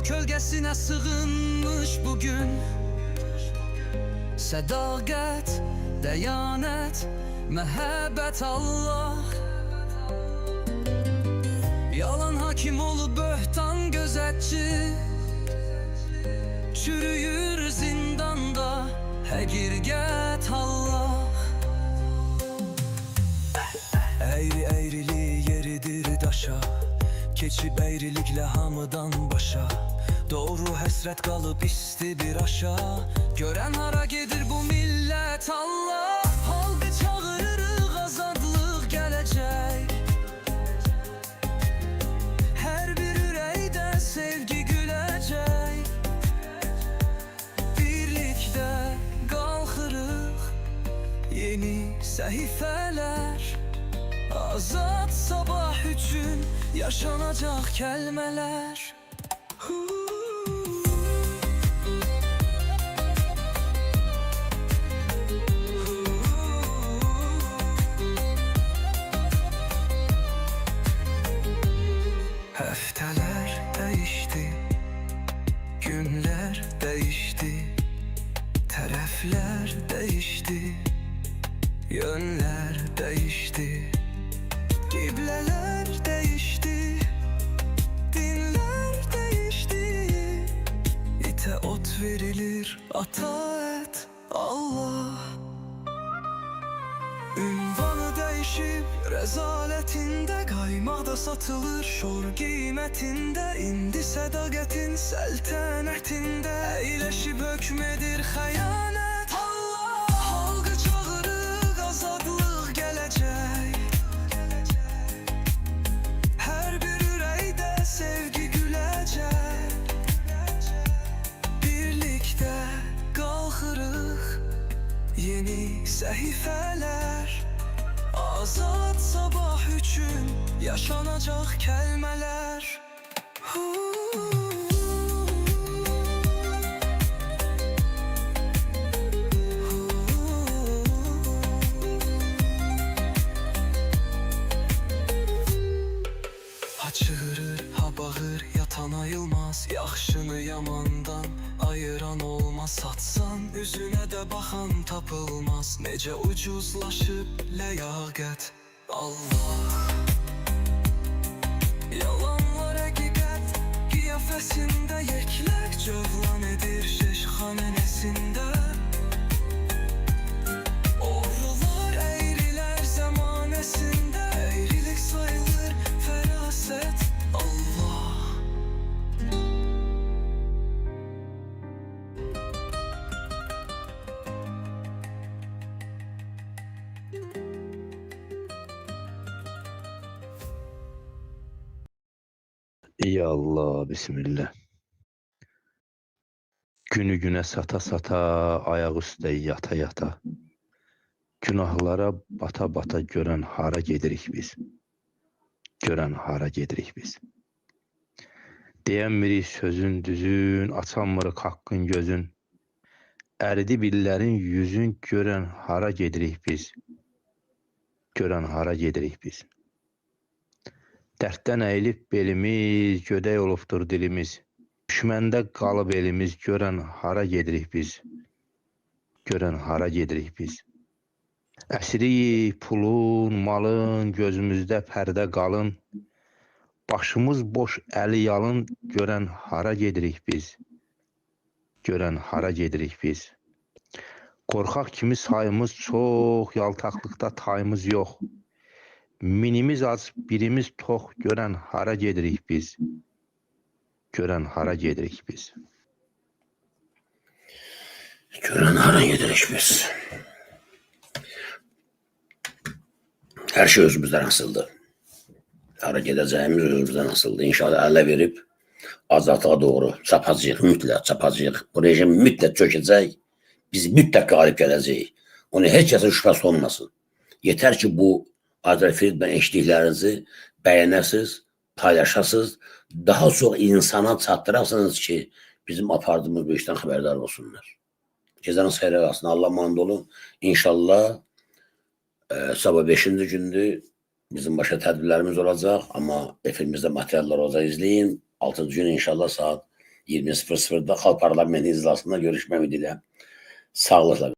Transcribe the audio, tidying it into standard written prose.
kölgesine sığınmış bugün. Sədaqət, dəyanət, məhəbbət Allah. Yalan hakim olup böhtan gözetçi, çürüyür zindanda həqiqət Allah. Eğri eğrili yeridir daşa, keçib eğrilikle hamıdan başa. Doğru həsrət qalıb isti bir aşağı, görən hara gedir bu millət Allah. Halqı çağırırıq, azadlıq gələcək, hər bir ürəkdə sevgi güləcək. Birlikdə qalxırıq yeni səhifələr, azad sabah üçün yaşanacaq kəlmələr. Həftələr dəyişdi, günlər dəyişdi, tərəflər dəyişdi, yönlər dəyişdi, qiblələr dəyişdi, dinlər dəyişdi. İtə ot verilir, ata et Allah. Ünvanı değişip rezalətində, qaymaqda satılır şor qiymətində. İndi sədaqətin səltənətində əyləşib hökmedir xəyanət Allah. Halqı çağırıq, azadlıq gələcək, hər bir ürəkdə sevgi güləcək. Birlikdə qalxırıq yeni səhifələr, azad sabah üçün yaşanacaq kəlmələr. Ha çığırır, ha bağır, yatan ayılmaz, yaxşını yamandan ayıran olmaz. Satsan üzünə də baxan tapılmaz, necə ucuzlaşıb ləyaqət Allah. Yalanlar həqiqət qiyafəsində, yeklək cövlan edir şeşxanənəsində. Oğrular eğrilər zəmanəsində, eğrilik sayılır fərasət Allah. Ya Allah, Bismillah. Günü güne sata sata, ayak üstə yata yata, günahlara bata bata görən hara gedirik biz? Görən hara gedirik biz? Deyənmirik sözün düzün, açanmırıq haqqın gözün. Əridi billərin yüzün, görən hara gedirik biz? Görən hara gedirik biz? Dərddən əyilib belimiz, gödək olubdur dilimiz. Düşməndə qalıb elimiz, görən hara gedirik biz? Görən hara gedirik biz? Əsiriyik pulun, malın, gözümüzdə pərdə qalın. Başımız boş, əli yalın, görən hara gedirik biz? Görən hara gedirik biz? Qorxaq kimi sayımız çox, yaltaqlıqda tayımız yox. Minimiz az, birimiz tox, görən hara gedirik biz? Görən hara gedirik biz? Görən hara gedirik biz? Her şey özümüzdən asıldı. Hara gedəcəyimiz özümüzdən asıldı. İnşallah ələ verib azadlığa doğru çapacağıq, mütləq çapacağıq. Bu rejim mütləq çökəcək. Biz mütləq qalib gələcəyik. Onu heç kəsin şübhəsi olmasın. Yeter ki bu Azər Friedman eşitdiklərinizi bəyənəsiz, paylaşasız, daha çox insana çatdırasınız ki, bizim apardığımız bu işdən xəbərdar olsunlar. Gecəniz xeyrə qalsın. Allah mand olun. İnşallah sabah 5-ci gündür bizim başka tədbirlərimiz olacaq. Amma efirimizdə materiallar olacaq. İzləyin. 6-cı gün inşallah saat 20:00'da Xalq Parlamenti iclasında görüşmək ümidilə. Sağlıqla.